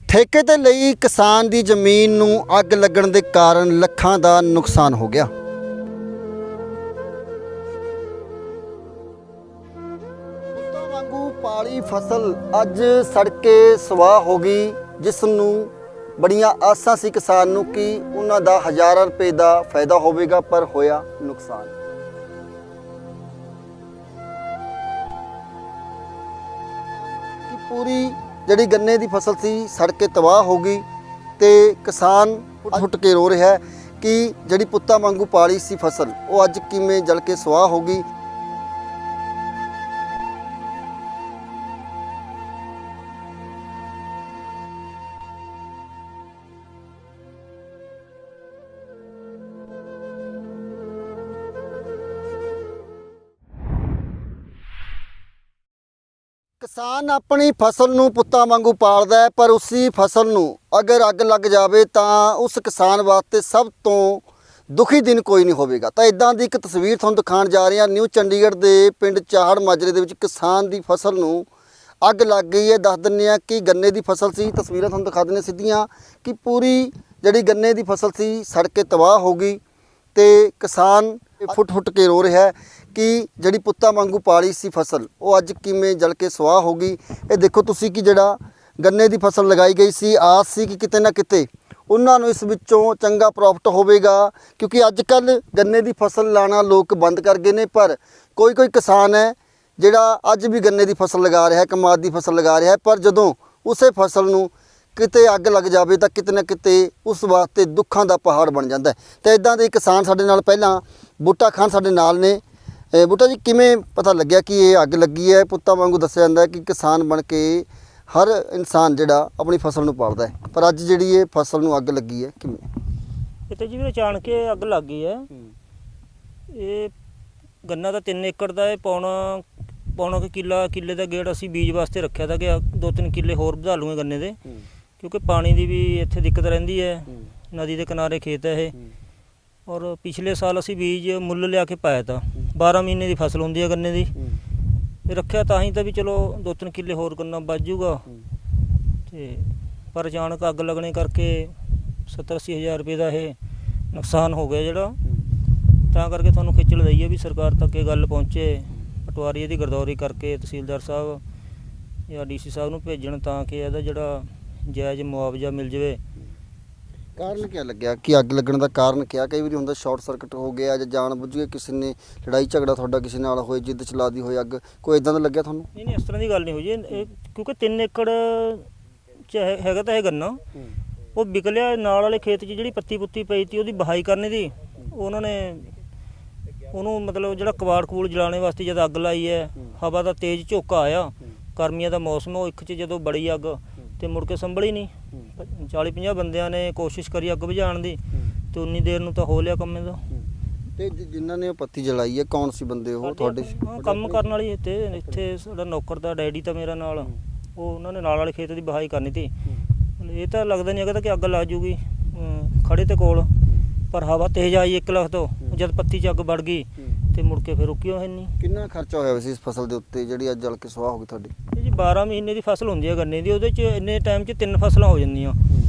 ਠੇਕੇ ਤੇ ਲਈ ਕਿਸਾਨ ਦੀ ਜ਼ਮੀਨ ਨੂੰ ਅੱਗ ਲੱਗਣ ਦੇ ਕਾਰਨ ਲੱਖਾਂ ਦਾ ਨੁਕਸਾਨ ਹੋ ਗਿਆ। ਪੁੱਤਾਂ ਵਾਂਗੂ ਪਾਲੀ ਫਸਲ ਅੱਜ ਸੜ ਕੇ ਸਵਾਹ ਹੋ ਗਈ, ਜਿਸ ਨੂੰ ਬੜੀਆਂ ਆਸਾਂ ਸੀ ਕਿਸਾਨ ਨੂੰ ਕਿ ਉਹਨਾਂ ਦਾ ਹਜ਼ਾਰਾਂ ਰੁਪਏ ਦਾ ਫਾਇਦਾ ਹੋਵੇਗਾ, ਪਰ ਹੋਇਆ ਨੁਕਸਾਨ। ਕਿ ਪੂਰੀ ਜਿਹੜੀ ਗੰਨੇ ਦੀ ਫਸਲ ਸੀ ਸੜ ਕੇ ਤਬਾਹ ਹੋ ਗਈ ਤੇ ਕਿਸਾਨ ਫੁੱਟ ਕੇ ਰੋ ਰਿਹਾ ਹੈ ਕਿ ਜਿਹੜੀ ਪੁੱਤਾਂ ਵਾਂਗੂ ਪਾਲੀ ਸੀ ਫਸਲ ਉਹ ਅੱਜ ਕਿਵੇਂ ਜਲ ਕੇ ਸੁਆਹ ਹੋ ਗਈ। किसान अपनी फसल ਨੂੰ ਪੁੱਤਾਂ ਵਾਂਗੂ ਪਾਲਦਾ ਹੈ, पर उसी फसल ਨੂੰ अगर ਅੱਗ ਲੱਗ ਜਾਵੇ ਤਾਂ ਉਸ ਕਿਸਾਨ ਵਾਸਤੇ ਸਭ ਤੋਂ ਦੁਖੀ ਦਿਨ ਕੋਈ ਨਹੀਂ ਹੋਵੇਗਾ। ਤਾਂ ਇਦਾਂ ਦੀ ਇੱਕ ਤਸਵੀਰ ਤੁਹਾਨੂੰ ਦਿਖਾਉਣ ਜਾ ਰਹੇ ਹਾਂ। ਨਿਊ ਚੰਡੀਗੜ੍ਹ ਦੇ ਪਿੰਡ ਚਾਹੜ ਮਾਜਰੇ ਦੇ ਵਿੱਚ ਕਿਸਾਨ ਦੀ ਫਸਲ ਨੂੰ ਅੱਗ ਲੱਗ ਗਈ ਹੈ। ਦੱਸ ਦਿੰਦੇ ਹਾਂ ਕਿ ਗੰਨੇ ਦੀ ਫਸਲ ਸੀ, ਤਸਵੀਰਾਂ ਤੁਹਾਨੂੰ ਦਿਖਾ ਦਿੰਦੇ ਸਿੱਧੀਆਂ ਕਿ ਪੂਰੀ ਜਿਹੜੀ ਗੰਨੇ ਦੀ ਫਸਲ ਸੀ ਸੜ ਕੇ ਤਬਾਹ ਹੋ ਗਈ ਤੇ ਕਿਸਾਨ ਫੁੱਟ ਕੇ रो ਰਿਹਾ ਹੈ कि ਜਿਹੜੀ ਪੁੱਤਾਂ ਵਾਂਗੂ ਪਾਲੀ ਸੀ ਫਸਲ ਉਹ ਅੱਜ ਕਿਵੇਂ ਜਲ ਕੇ ਸੁਆਹ ਹੋ ਗਈ। ਇਹ ਦੇਖੋ ਤੁਸੀਂ ਕਿ ਜਿਹੜਾ ਗੰਨੇ ਦੀ ਫਸਲ ਲਗਾਈ ਗਈ ਸੀ, ਆਸ ਸੀ ਕਿ ਕਿਤੇ ਨਾ ਕਿਤੇ ਉਹਨਾਂ ਨੂੰ ਇਸ ਵਿੱਚੋਂ ਚੰਗਾ ਪ੍ਰੋਫਿਟ ਹੋਵੇਗਾ, ਕਿਉਂਕਿ ਅੱਜ ਕੱਲ੍ਹ ਗੰਨੇ ਦੀ ਫਸਲ ਲਾਣਾ ਲੋਕ ਬੰਦ ਕਰ ਗਏ ਨੇ। ਪਰ ਕੋਈ ਕਿਸਾਨ ਹੈ ਜਿਹੜਾ ਅੱਜ ਵੀ ਗੰਨੇ ਦੀ ਫਸਲ ਲਗਾ ਰਿਹਾ ਹੈ, ਕਮਾਦ ਦੀ ਫਸਲ ਲਗਾ ਰਿਹਾ ਹੈ, ਪਰ ਜਦੋਂ ਉਸੇ ਫਸਲ ਨੂੰ ਕਿਤੇ ਅੱਗ ਲੱਗ ਜਾਵੇ ਤਾਂ ਕਿਤੇ ਨਾ ਕਿਤੇ ਉਸ ਵਾਸਤੇ ਦੁੱਖਾਂ ਦਾ ਪਹਾੜ ਬਣ ਜਾਂਦਾ ਹੈ। ਤਾਂ ਇਦਾਂ ਦੇ ਕਿਸਾਨ ਸਾਡੇ ਨਾਲ ਪਹਿਲਾਂ ਬੂਟਾ ਖਾਨ ਸਾਡੇ ਨਾਲ ਨੇ। ਬੂਟਾ ਜੀ, ਕਿਵੇਂ ਪਤਾ ਲੱਗਿਆ ਕਿ ਇਹ ਅੱਗ ਲੱਗੀ ਹੈ? ਪੁੱਤਾਂ ਵਾਂਗੂ ਦੱਸਿਆ ਜਾਂਦਾ ਹੈ ਕਿ ਕਿਸਾਨ ਬਣ ਕੇ ਹਰ ਇਨਸਾਨ ਜਿਹੜਾ ਆਪਣੀ ਫਸਲ ਨੂੰ ਪਾਲਦਾ ਹੈ, ਪਰ ਅੱਜ ਜਿਹੜੀ ਇਹ ਫਸਲ ਨੂੰ ਅੱਗ ਲੱਗੀ ਹੈ ਕਿਵੇਂ? ਇਹ ਤਾਂ ਜਿਵੇਂ ਅਚਾਨਕ ਕੇ ਅੱਗ ਲੱਗ ਗਈ ਹੈ। ਇਹ ਗੰਨਾ ਤਾਂ 3 ਏਕੜ ਦਾ ਹੈ, ਪੌਣਾ ਕਿੱਲੇ ਦਾ ਗੇੜ ਅਸੀਂ ਬੀਜ ਵਾਸਤੇ ਰੱਖਿਆ ਤਾਂ ਕਿ 2-3 ਕਿੱਲੇ ਹੋਰ ਵਧਾ ਲੂਗੇ ਗੰਨੇ ਦੇ, ਕਿਉਂਕਿ ਪਾਣੀ ਦੀ ਵੀ ਇੱਥੇ ਦਿੱਕਤ ਰਹਿੰਦੀ ਹੈ। ਨਦੀ ਦੇ ਕਿਨਾਰੇ ਖੇਤ ਹੈ ਇਹ, ਔਰ ਪਿਛਲੇ ਸਾਲ ਅਸੀਂ ਬੀਜ ਮੁੱਲ ਲਿਆ ਕੇ ਪਾਇਆ ਤਾਂ 12 ਮਹੀਨੇ ਦੀ ਫਸਲ ਹੁੰਦੀ ਹੈ ਗੰਨੇ ਦੀ। ਰੱਖਿਆ ਤਾਂ ਹੀ ਤਾਂ ਵੀ ਚਲੋ 2-3 ਕਿੱਲੇ ਹੋਰ ਗੰਨਾ ਬਚ ਜੂਗਾ, ਤੇ ਪਰ ਅਚਾਨਕ ਅੱਗ ਲੱਗਣੇ ਕਰਕੇ 70-80 ਹਜ਼ਾਰ ਰੁਪਏ ਦਾ ਇਹ ਨੁਕਸਾਨ ਹੋ ਗਿਆ ਜਿਹੜਾ। ਤਾਂ ਕਰਕੇ ਤੁਹਾਨੂੰ ਖਿੱਚਲ ਦਈ ਹੈ ਵੀ ਸਰਕਾਰ ਤੱਕ ਇਹ ਗੱਲ ਪਹੁੰਚੇ, ਪਟਵਾਰੀ ਇਹਦੀ ਗਰਦੌਰੀ ਕਰਕੇ ਤਹਿਸੀਲਦਾਰ ਸਾਹਿਬ ਜਾਂ DC ਸਾਹਿਬ ਨੂੰ ਭੇਜਣ ਤਾਂ ਕਿ ਇਹਦਾ ਜਿਹੜਾ ਜਾਇਜ਼ ਮੁਆਵਜ਼ਾ ਮਿਲ ਜਾਵੇ। ਕਾਰਨ ਕੀ ਲੱਗਿਆ ਕਿ ਅੱਗ ਲੱਗਣ ਦਾ ਕਾਰਨ ਕਿਆ? ਕਈ ਵਾਰੀ ਹੁੰਦਾ ਸ਼ਾਰਟ ਸਰਕਟ ਹੋ ਗਿਆ ਜਾਂ ਜਾਣ ਬੁੱਝ ਕੇ ਕਿਸੇ ਨੇ ਲੜਾਈ ਝਗੜਾ ਤੁਹਾਡਾ ਕਿਸੇ ਨਾਲ ਹੋਏ, ਜਿੱਦ ਚਲਾਦੀ ਹੋਏ ਅੱਗ, ਕੋਈ ਇਦਾਂ ਦਾ ਲੱਗਿਆ ਤੁਹਾਨੂੰ? ਨਹੀਂ, ਇਸ ਤਰ੍ਹਾਂ ਦੀ ਗੱਲ ਨਹੀਂ ਹੋਈ ਜੀ। ਇਹ ਕਿਉਂਕਿ 3 ਏਕੜ 'ਚ ਹੈਗਾ ਤਾਂ ਇਹ ਗੰਨਾ, ਉਹ ਵਿਕ ਲਿਆ। ਨਾਲ ਵਾਲੇ ਖੇਤ 'ਚ ਜਿਹੜੀ ਪੱਤੀ ਪੁੱਤੀ ਪਈ ਤੀ ਉਹਦੀ ਬਹਾਈ ਕਰਨੀ ਦੀ, ਉਹਨਾਂ ਨੇ ਉਹਨੂੰ ਮਤਲਬ ਜਿਹੜਾ ਕਬਾੜ ਜਲਾਉਣੇ ਵਾਸਤੇ ਜਦ ਅੱਗ ਲਾਈ ਹੈ, ਹਵਾ ਦਾ ਤੇਜ਼ ਝੋਕਾ ਆਇਆ, ਗਰਮੀਆਂ ਦਾ ਮੌਸਮ, ਉਹ ਇੱਕ 'ਚ ਜਦੋਂ ਬੜੀ ਅੱਗ ਤੇ ਮੁੜ ਕੇ ਸੰਭਲੀ ਨਹੀਂ। 40-50 ਬੰਦਿਆਂ ਨੇ ਕੋਸ਼ਿਸ਼ ਕਰੀ ਅੱਗ ਬੁਝਾਉਣ ਦੀ, ਤੇ ਉਨੀ ਦੇਰ ਨੂੰ ਤਾਂ ਹੋ ਲਿਆ ਕੰਮ ਇਹਦਾ। ਤੇ ਜਿਨ੍ਹਾਂ ਨੇ ਉਹ ਪੱਤੀ ਜਲਾਈ ਹੈ ਕੌਣ ਸੀ ਬੰਦੇ? ਉਹ ਤੁਹਾਡੇ ਕੰਮ ਕਰਨ ਵਾਲੀ ਇੱਥੇ ਸਾਡਾ ਨੌਕਰ ਦਾ ਡੈਡੀ ਤਾਂ ਮੇਰਾ ਨਾਲ, ਉਹ ਉਹਨਾਂ ਨੇ ਨਾਲ ਵਾਲੇ ਖੇਤ ਦੀ ਬਹਾਈ ਕਰਨੀ ਤੀ। ਇਹ ਤਾਂ ਲੱਗਦਾ ਨਹੀਂ ਹੈਗਾ ਕਿ ਅੱਗ ਲੱਗ ਜੂਗੀ ਖੜੇ ਤੇ ਕੋਲ, ਪਰ ਹਵਾ ਤੇਜ਼ ਆਈ 1 ਲੱਖ ਤੋਂ, ਜਦ ਪੱਤੀ 'ਚ ਅੱਗ ਵੜ ਗਈ ਤੇ ਮੁੜ ਕੇ ਫਿਰ ਰੁਕੀ ਹੋਈ ਨਹੀਂ। ਕਿੰਨਾ ਖਰਚਾ ਹੋਇਆ ਸੀ ਇਸ ਫਸਲ ਦੇ ਉੱਤੇ ਜਿਹੜੀ ਅੱਜ ਜਲ ਕੇ ਸੁਆਹ ਹੋ ਗਈ ਤੁਹਾਡੀ? ਇਹ ਜੀ 12 ਮਹੀਨੇ ਦੀ ਫਸਲ ਹੁੰਦੀ ਹੈ ਗੰਨੇ ਦੀ, ਉਹਦੇ 'ਚ ਇੰਨੇ ਟਾਈਮ 'ਚ 3 ਫਸਲਾਂ ਹੋ ਜਾਂਦੀਆਂ।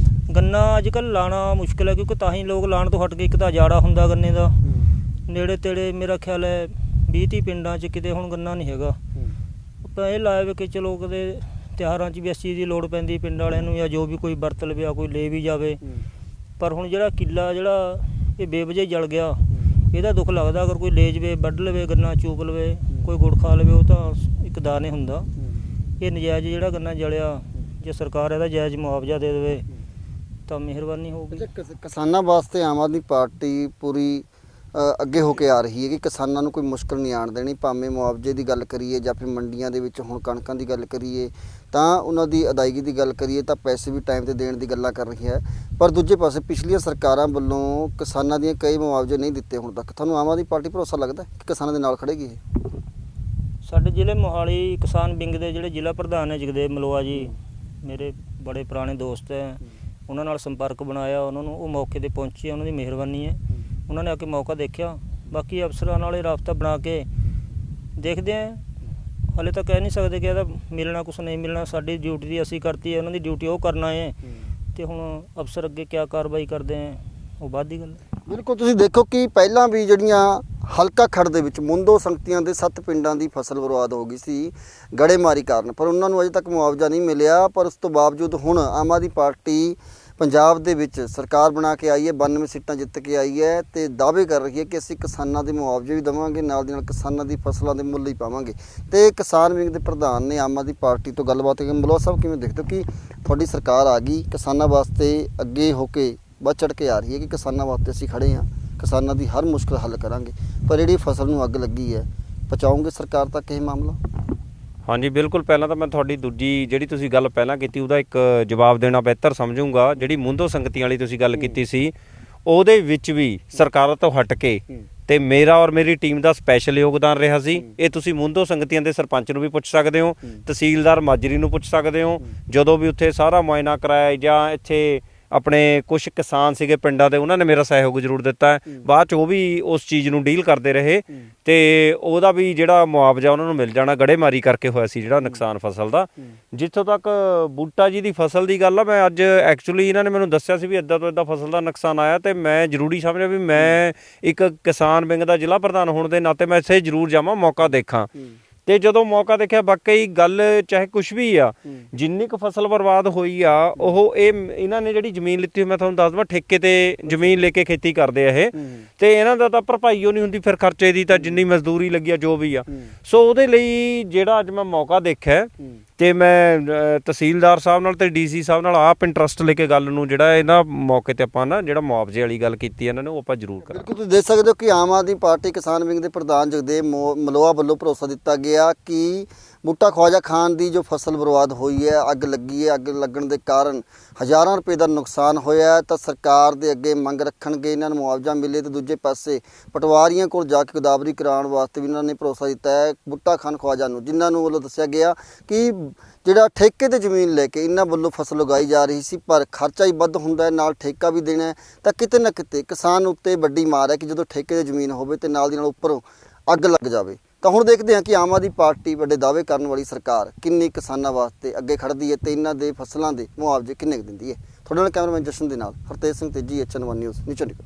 ਗੰਨਾ ਅੱਜ ਕੱਲ੍ਹ ਲਾਉਣਾ ਮੁਸ਼ਕਿਲ ਹੈ, ਕਿਉਂਕਿ ਤਾਂ ਹੀ ਲੋਕ ਲਾਉਣ ਤੋਂ ਹਟ ਕੇ। ਇੱਕ ਤਾਂ ਜਾੜਾ ਹੁੰਦਾ ਗੰਨੇ ਦਾ, ਨੇੜੇ ਤੇੜੇ ਮੇਰਾ ਖਿਆਲ ਹੈ 20-30 ਪਿੰਡਾਂ 'ਚ ਕਿਤੇ ਹੁਣ ਗੰਨਾ ਨਹੀਂ ਹੈਗਾ। ਆਪਾਂ ਇਹ ਲਾਇਆ ਵੇ ਕਿ ਚਲੋ ਕਦੇ ਤਿਉਹਾਰਾਂ 'ਚ ਵੀ ਇਸ ਚੀਜ਼ ਦੀ ਲੋੜ ਪੈਂਦੀ ਪਿੰਡ ਵਾਲਿਆਂ ਨੂੰ, ਜਾਂ ਜੋ ਵੀ ਕੋਈ ਵਰਤ ਲਵੇ, ਕੋਈ ਲੈ ਵੀ ਜਾਵੇ। ਪਰ ਹੁਣ ਜਿਹੜਾ ਕਿੱਲਾ ਜਿਹੜਾ ਇਹ ਬੇਵਜ੍ਹਾ ਜਲ ਗਿਆ, ਇਹਦਾ ਦੁੱਖ ਲੱਗਦਾ। ਅਗਰ ਕੋਈ ਲੈ ਜਾਵੇ, ਵੱਢ ਲਵੇ ਗੰਨਾ, ਚੂਕ ਲਵੇ, ਕੋਈ ਗੁੜ ਖਾ ਲਵੇ, ਉਹ ਤਾਂ ਇੱਕ ਦਾਣੇ ਹੁੰਦਾ। ਇਹ ਨਜਾਇਜ਼ ਜਿਹੜਾ ਗੰਨਾ ਜਲਿਆ, ਜੇ ਸਰਕਾਰ ਇਹਦਾ ਜਾਇਜ਼ ਮੁਆਵਜ਼ਾ ਦੇ ਦੇਵੇ ਤਾਂ ਮਿਹਰਬਾਨੀ ਹੋਊਗੀ। ਕਿਸਾਨਾਂ ਵਾਸਤੇ ਆਮ ਆਦਮੀ ਪਾਰਟੀ ਪੂਰੀ ਅੱਗੇ ਹੋ ਕੇ ਆ ਰਹੀ ਹੈ ਕਿ ਕਿਸਾਨਾਂ ਨੂੰ ਕੋਈ ਮੁਸ਼ਕਲ ਨਹੀਂ ਆਉਣ ਦੇਣੀ, ਭਾਵੇਂ ਮੁਆਵਜ਼ੇ ਦੀ ਗੱਲ ਕਰੀਏ ਜਾਂ ਫਿਰ ਮੰਡੀਆਂ ਦੇ ਵਿੱਚ ਹੁਣ ਕਣਕਾਂ ਦੀ ਗੱਲ ਕਰੀਏ ਤਾਂ ਉਹਨਾਂ ਦੀ ਅਦਾਇਗੀ ਦੀ ਗੱਲ ਕਰੀਏ ਤਾਂ ਪੈਸੇ ਵੀ ਟਾਈਮ 'ਤੇ ਦੇਣ ਦੀ ਗੱਲਾਂ ਕਰ ਰਹੀ ਹੈ। ਪਰ ਦੂਜੇ ਪਾਸੇ ਪਿਛਲੀਆਂ ਸਰਕਾਰਾਂ ਵੱਲੋਂ ਕਿਸਾਨਾਂ ਦੀਆਂ ਕਈ ਮੁਆਵਜ਼ੇ ਨਹੀਂ ਦਿੱਤੇ ਹੁਣ ਤੱਕ। ਤੁਹਾਨੂੰ ਆਮ ਆਦਮੀ ਪਾਰਟੀ ਭਰੋਸਾ ਲੱਗਦਾ ਕਿ ਕਿਸਾਨਾਂ ਦੇ ਨਾਲ ਖੜੇਗੀ ਇਹ? ਸਾਡੇ ਜ਼ਿਲ੍ਹੇ ਮੋਹਾਲੀ ਕਿਸਾਨ ਵਿੰਗ ਦੇ ਜਿਹੜੇ ਜ਼ਿਲ੍ਹਾ ਪ੍ਰਧਾਨ ਹੈ ਜਗਦੇਵ ਮਲੋਆ ਜੀ, ਮੇਰੇ ਬੜੇ ਪੁਰਾਣੇ ਦੋਸਤ ਹੈ, ਉਹਨਾਂ ਨਾਲ ਸੰਪਰਕ ਬਣਾਇਆ, ਉਹਨਾਂ ਨੂੰ ਉਹ ਮੌਕੇ 'ਤੇ ਪਹੁੰਚੇ, ਉਹਨਾਂ ਦੀ ਮਿਹਰਬਾਨੀ ਹੈ। ਉਹਨਾਂ ਨੇ ਆ ਕੇ ਮੌਕਾ ਦੇਖਿਆ, ਬਾਕੀ ਅਫਸਰਾਂ ਨਾਲ ਰਾਬਤਾ ਬਣਾ ਕੇ ਦੇਖਦੇ ਹਾਂ। ਹਾਲੇ ਤਾਂ ਕਹਿ ਨਹੀਂ ਸਕਦੇ ਕਿ ਇਹਦਾ ਮਿਲਣਾ ਕੁਛ ਨਹੀਂ ਮਿਲਣਾ। ਸਾਡੀ ਡਿਊਟੀ ਦੀ ਅਸੀਂ ਕਰਤੀ ਹੈ, ਉਹਨਾਂ ਦੀ ਡਿਊਟੀ ਉਹ ਕਰਨਾ ਹੈ। ਤੇ ਹੁਣ ਅਫਸਰ ਅੱਗੇ ਕਿਆ ਕਾਰਵਾਈ ਕਰਦੇ ਹੈ ਉਹ ਬਾਅਦ ਦੀ ਗੱਲ ਹੈ। ਬਿਲਕੁਲ ਤੁਸੀਂ ਦੇਖੋ ਕਿ ਪਹਿਲਾਂ ਵੀ ਜਿਹੜੀਆਂ ਹਲਕਾ ਖੜ ਦੇ ਵਿੱਚ ਮੁੰਦੋ ਸੰਗਤੀਆਂ ਦੇ 7 ਪਿੰਡਾਂ ਦੀ ਫਸਲ ਬਰਬਾਦ ਹੋ ਗਈ ਸੀ ਗੜੇਮਾਰੀ ਕਾਰਨ, ਪਰ ਉਹਨਾਂ ਨੂੰ ਅਜੇ ਤੱਕ ਮੁਆਵਜ਼ਾ ਨਹੀਂ ਮਿਲਿਆ। ਪਰ ਉਸ ਤੋਂ ਬਾਵਜੂਦ ਹੁਣ ਆਮ ਆਦਮੀ ਪਾਰਟੀ ਪੰਜਾਬ ਦੇ ਵਿੱਚ ਸਰਕਾਰ ਬਣਾ ਕੇ ਆਈ ਹੈ, 92 ਸੀਟਾਂ ਜਿੱਤ ਕੇ ਆਈ ਹੈ ਤੇ ਦਾਅਵੇ ਕਰ ਰਹੀ ਹੈ ਕਿ ਅਸੀਂ ਕਿਸਾਨਾਂ ਦੇ ਮੁਆਵਜ਼ੇ ਵੀ ਦੇਵਾਂਗੇ, ਨਾਲ ਦੀ ਨਾਲ ਕਿਸਾਨਾਂ ਦੀ ਫਸਲਾਂ ਦੇ ਮੁੱਲ ਹੀ ਪਾਵਾਂਗੇ। ਤੇ ਕਿਸਾਨ ਵਿੰਗ ਦੇ ਪ੍ਰਧਾਨ ਨੇ ਆਮ ਆਦਮੀ ਪਾਰਟੀ ਤੋਂ ਗੱਲਬਾਤ ਕੀਤੀ। ਮਲਵਾ ਸਾਹਿਬ, ਕਿਵੇਂ ਦੇਖਦੇ ਹੋ ਕਿ ਤੁਹਾਡੀ ਸਰਕਾਰ ਆ ਗਈ, ਕਿਸਾਨਾਂ ਵਾਸਤੇ ਅੱਗੇ ਹੋ ਕੇ ਵੱਧ ਚੜ੍ਹ ਕੇ ਆ ਰਹੀ ਹੈ ਕਿ ਕਿਸਾਨਾਂ ਵਾਸਤੇ ਅਸੀਂ ਖੜੇ ਹਾਂ, ਕਿਸਾਨਾਂ ਦੀ ਹਰ ਮੁਸ਼ਕਲ ਹੱਲ ਕਰਾਂਗੇ, ਪਰ ਜਿਹੜੀ ਫਸਲ ਨੂੰ ਅੱਗ ਲੱਗੀ ਹੈ ਪਹੁੰਚਾਓਗੇ ਸਰਕਾਰ ਤੱਕ ਇਹ ਮਾਮਲਾ? ਹਾਂਜੀ ਬਿਲਕੁਲ। ਪਹਿਲਾਂ ਤਾਂ ਮੈਂ ਤੁਹਾਡੀ ਦੂਜੀ ਜਿਹੜੀ ਤੁਸੀਂ ਗੱਲ ਪਹਿਲਾਂ ਕੀਤੀ ਉਹਦਾ ਇੱਕ ਜਵਾਬ ਦੇਣਾ ਬਿਹਤਰ ਸਮਝੂੰਗਾ। ਜਿਹੜੀ ਮੁੰਦੋ ਸੰਗਤੀਆਂ ਵਾਲੀ ਤੁਸੀਂ ਗੱਲ ਕੀਤੀ ਸੀ ਉਹਦੇ ਵਿੱਚ ਵੀ ਸਰਕਾਰਾਂ ਤੋਂ ਹਟ ਕੇ ਤੇ ਮੇਰਾ ਔਰ ਮੇਰੀ ਟੀਮ ਦਾ ਸਪੈਸ਼ਲ ਯੋਗਦਾਨ ਰਿਹਾ ਸੀ। ਇਹ ਤੁਸੀਂ ਮੁੰਦੋ ਸੰਗਤੀਆਂ ਦੇ ਸਰਪੰਚ ਨੂੰ ਵੀ ਪੁੱਛ ਸਕਦੇ ਹੋ, ਤਹਿਸੀਲਦਾਰ ਮਾਜਰੀ ਨੂੰ ਪੁੱਛ ਸਕਦੇ ਹੋ। ਜਦੋਂ ਵੀ ਉੱਥੇ ਸਾਰਾ ਮੁਆਇਨਾ ਕਰਾਇਆ ਜਾਂ ਇੱਥੇ ਆਪਣੇ ਕੁਝ ਕਿਸਾਨ ਸੀਗੇ ਪਿੰਡਾਂ ਦੇ, ਉਹਨਾਂ ਨੇ ਮੇਰਾ ਸਹਿਯੋਗ ਜ਼ਰੂਰ ਦਿੱਤਾ। ਬਾਅਦ 'ਚ ਉਹ ਵੀ ਉਸ ਚੀਜ਼ ਨੂੰ ਡੀਲ ਕਰਦੇ ਰਹੇ ਤੇ ਉਹਦਾ ਵੀ ਜਿਹੜਾ ਮੁਆਵਜ਼ਾ ਉਹਨਾਂ ਨੂੰ ਮਿਲ ਜਾਣਾ। ਗੜੇਮਾਰੀ ਕਰਕੇ ਹੋਇਆ ਸੀ ਜਿਹੜਾ ਨੁਕਸਾਨ ਫਸਲ ਦਾ। ਜਿੱਥੋਂ ਤੱਕ ਬੂਟਾ ਜੀ ਦੀ ਫਸਲ ਦੀ ਗੱਲ ਆ, ਮੈਂ ਅੱਜ ਐਕਚੁਅਲੀ ਇਹਨਾਂ ਨੇ ਮੈਨੂੰ ਦੱਸਿਆ ਸੀ ਵੀ ਇੱਦਾਂ ਤੋਂ ਇੱਦਾਂ ਫਸਲ ਦਾ ਨੁਕਸਾਨ ਆਇਆ ਤੇ ਮੈਂ ਜ਼ਰੂਰੀ ਸਮਝਿਆ ਵੀ ਮੈਂ ਇੱਕ ਕਿਸਾਨ ਵਿੰਗ ਦਾ ਜ਼ਿਲ੍ਹਾ ਪ੍ਰਧਾਨ ਹੋਣ ਦੇ ਨਾਤੇ ਮੈਂ ਇੱਥੇ ਜ਼ਰੂਰ ਜਾਵਾਂ, ਮੌਕਾ ਦੇਖਾਂ। ਤੇ ਜਦੋਂ ਮੌਕਾ ਦੇਖਿਆ ਵਾਕਈ ਗੱਲ ਚਾਹੇ ਕੁਛ ਵੀ ਆ, ਜਿੰਨੀ ਕੁ ਫਸਲ ਬਰਬਾਦ ਹੋਈ ਆ ਉਹ ਇਹਨਾਂ ਨੇ ਜਿਹੜੀ ਜ਼ਮੀਨ ਲਿੱਤੀ ਹੋਈ, ਮੈਂ ਤੁਹਾਨੂੰ ਦੱਸ ਦਵਾਂ ਠੇਕੇ ਤੇ ਜ਼ਮੀਨ ਲੈ ਕੇ ਖੇਤੀ ਕਰਦੇ ਆ ਇਹ, ਤੇ ਇਹਨਾਂ ਦਾ ਤਾਂ ਭਰਪਾਈ ਉਹ ਨਹੀਂ ਹੁੰਦੀ ਫਿਰ ਖਰਚੇ ਦੀ, ਤਾਂ ਜਿੰਨੀ ਮਜ਼ਦੂਰੀ ਲੱਗੀ ਆ ਜੋ ਵੀ ਆ। ਸੋ ਉਹਦੇ ਲਈ ਜਿਹੜਾ ਅੱਜ ਮੈਂ ਮੌਕਾ ਦੇਖਿਆ ਤੇ ਮੈਂ ਤਹਿਸੀਲਦਾਰ ਸਾਹਿਬ ਨਾਲ ਤੇ ਡੀਸੀ ਸਾਹਿਬ ਨਾਲ ਆਪ ਇੰਟਰਸਟ ਲੈ ਕੇ ਗੱਲ ਨੂੰ ਜਿਹੜਾ ਇਹਨਾਂ ਮੌਕੇ ਤੇ ਆਪਾਂ ਨਾ ਜਿਹੜਾ ਮੁਆਵਜ਼ੇ ਵਾਲੀ ਗੱਲ ਕੀਤੀ ਇਹਨਾਂ ਨੇ ਉਹ ਆਪਾਂ ਜ਼ਰੂਰ ਕਰਾਂਗੇ। ਬਿਲਕੁਲ ਤੁਸੀਂ ਦੇਖ ਸਕਦੇ ਹੋ ਕਿ ਆਮ ਆਦਮੀ ਪਾਰਟੀ ਕਿਸਾਨ ਵਿੰਗ ਦੇ ਪ੍ਰਧਾਨ ਜਗਦੇਵ ਮਲੋਆ ਵੱਲੋਂ ਭਰੋਸਾ ਦਿੱਤਾ ਗਿਆ ਕਿ ਬੂਟਾ ਖਵਾਜਾ ਖਾਨ ਦੀ ਜੋ ਫਸਲ ਬਰਬਾਦ ਹੋਈ ਹੈ, ਅੱਗ ਲੱਗੀ ਹੈ, ਅੱਗ ਲੱਗਣ ਦੇ ਕਾਰਨ ਹਜ਼ਾਰਾਂ ਰੁਪਏ ਦਾ ਨੁਕਸਾਨ ਹੋਇਆ ਤਾਂ ਸਰਕਾਰ ਦੇ ਅੱਗੇ ਮੰਗ ਰੱਖਣਗੇ ਇਹਨਾਂ ਨੂੰ ਮੁਆਵਜ਼ਾ ਮਿਲੇ। ਤੇ ਦੂਜੇ ਪਾਸੇ ਪਟਵਾਰੀਆਂ ਕੋਲ ਜਾ ਕੇ ਗਦਾਵਰੀ ਕਰਾਉਣ ਵਾਸਤੇ ਵੀ ਇਹਨਾਂ ਨੇ ਭਰੋਸਾ ਦਿੱਤਾ ਹੈ ਬੂਟਾ ਖਾਨ ਖਵਾਜਾ ਨੂੰ, ਜਿਨ੍ਹਾਂ ਨੂੰ ਵੱਲੋਂ ਦੱਸਿਆ ਗਿਆ ਕਿ ਜਿਹੜਾ ਠੇਕੇ ਤੇ ਜ਼ਮੀਨ ਲੈ ਕੇ ਇਹਨਾਂ ਵੱਲੋਂ ਫਸਲ ਉਗਾਈ ਜਾ ਰਹੀ ਸੀ, ਪਰ ਖਰਚਾ ਹੀ ਵੱਧ ਹੁੰਦਾ ਹੈ, ਨਾਲ ਠੇਕਾ ਵੀ ਦੇਣਾ ਹੈ, ਤਾਂ ਕਿਤੇ ਨਾ ਕਿਤੇ ਕਿਸਾਨ ਉੱਤੇ ਵੱਡੀ ਮਾਰ ਹੈ ਕਿ ਜਦੋਂ ਠੇਕੇ ਤੇ ਜ਼ਮੀਨ ਹੋਵੇ ਤੇ ਨਾਲ ਦੀ ਨਾਲ ਉੱਪਰੋਂ ਅੱਗ ਲੱਗ ਜਾਵੇ। ਤਾਂ ਹੁਣ ਦੇਖਦੇ ਹਾਂ ਕਿ ਆਮ ਆਦਮੀ ਪਾਰਟੀ ਵੱਡੇ ਦਾਅਵੇ ਕਰਨ ਵਾਲੀ ਸਰਕਾਰ ਕਿੰਨੀ ਕਿਸਾਨਾਂ ਵਾਸਤੇ ਅੱਗੇ ਖੜਦੀ ਹੈ ਤੇ ਇਹਨਾਂ ਦੇ ਫਸਲਾਂ ਦੇ ਮੁਆਵਜ਼ੇ ਕਿੰਨੇ ਕੁ ਦਿੰਦੀ ਹੈ। ਤੁਹਾਡੇ ਨਾਲ ਕੈਮਰਾਮੈਨ ਜਸ਼ਨ ਦੇ ਨਾਲ ਹਰਤੇਜ ਸਿੰਘ ਤੇਜੀ, HN1 ਨਿਊਜ਼, ਨੀਚੇ ਨਿਕਲ।